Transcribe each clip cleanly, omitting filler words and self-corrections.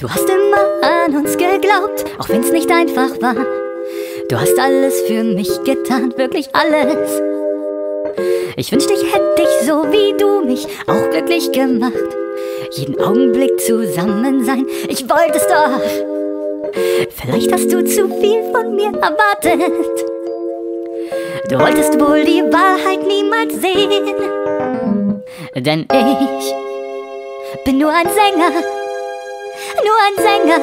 Du hast immer an uns geglaubt, auch wenn's nicht einfach war. Du hast alles für mich getan, wirklich alles. Ich wünschte, ich hätte dich so wie du mich auch glücklich gemacht. Jeden Augenblick zusammen sein, ich wollte es doch. Vielleicht hast du zu viel von mir erwartet. Du wolltest wohl die Wahrheit niemals sehen. Denn ich bin nur ein Sänger, nur ein Sänger,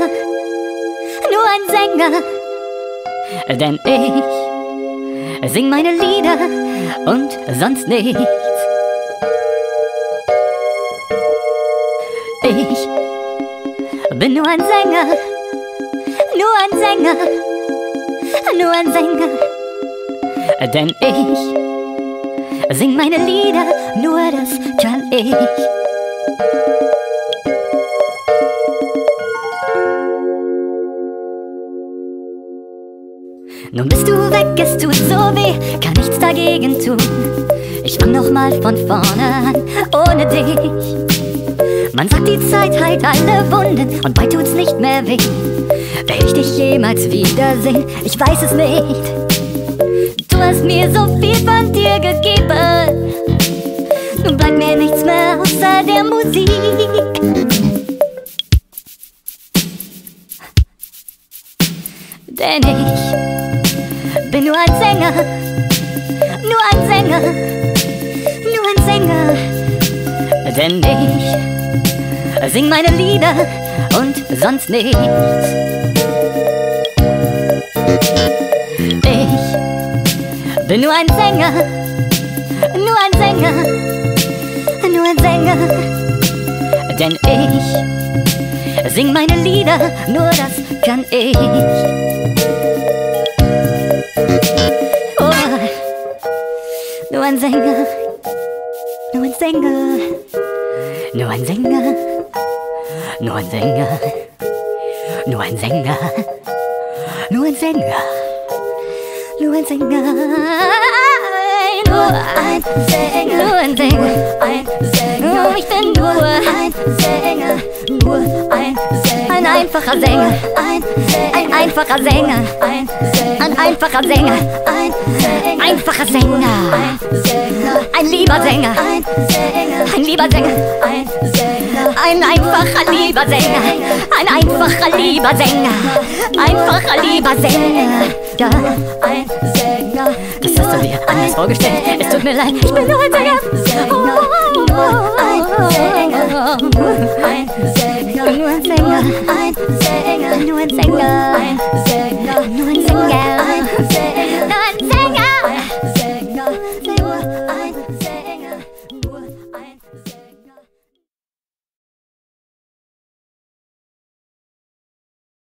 nur ein Sänger. Denn ich sing meine Lieder und sonst nichts. Ich bin nur ein Sänger, nur ein Sänger, nur ein Sänger. Denn ich sing meine Lieder, nur das kann ich. Nun bist du weg, es tut so weh, kann nichts dagegen tun. Ich fang noch mal von vorne an, ohne dich. Man sagt, die Zeit heilt alle Wunden und bald tut's nicht mehr weh. Werde ich dich jemals wiedersehen? Ich weiß es nicht. Du hast mir so viel von dir gegeben, nun bleibt mir nichts mehr außer der Musik. Denn ich bin nur ein Sänger, nur ein Sänger, nur ein Sänger. Denn ich sing meine Lieder und sonst nichts. Ich bin nur ein Sänger, nur ein Sänger, nur ein Sänger. Denn ich sing meine Lieder, nur das kann ich. Oh, nur ein Sänger, nur ein Sänger, nur ein Sänger, nur ein Sänger, nur ein Sänger, nur ein Sänger, nur ein Sänger, nur ein Sänger, nur ein Sänger, ein Sänger. Ich bin nur ein Sänger, nur ein Sänger, ein einfacher Sänger, ein einfacher Sänger, ein einfacher Sänger, ein einfacher Sänger, ein lieber Sänger, ein lieber Sänger, ein einfacher lieber Sänger, ein einfacher lieber Sänger, einfacher lieber Sänger, ja, ein Sänger. Das hast du dir anders vorgestellt, es tut mir leid, ich bin nur ein Sänger, nur ein Sänger, ein Sänger, nur ein Sänger, ein Sänger, nur ein Sänger, ein Sänger.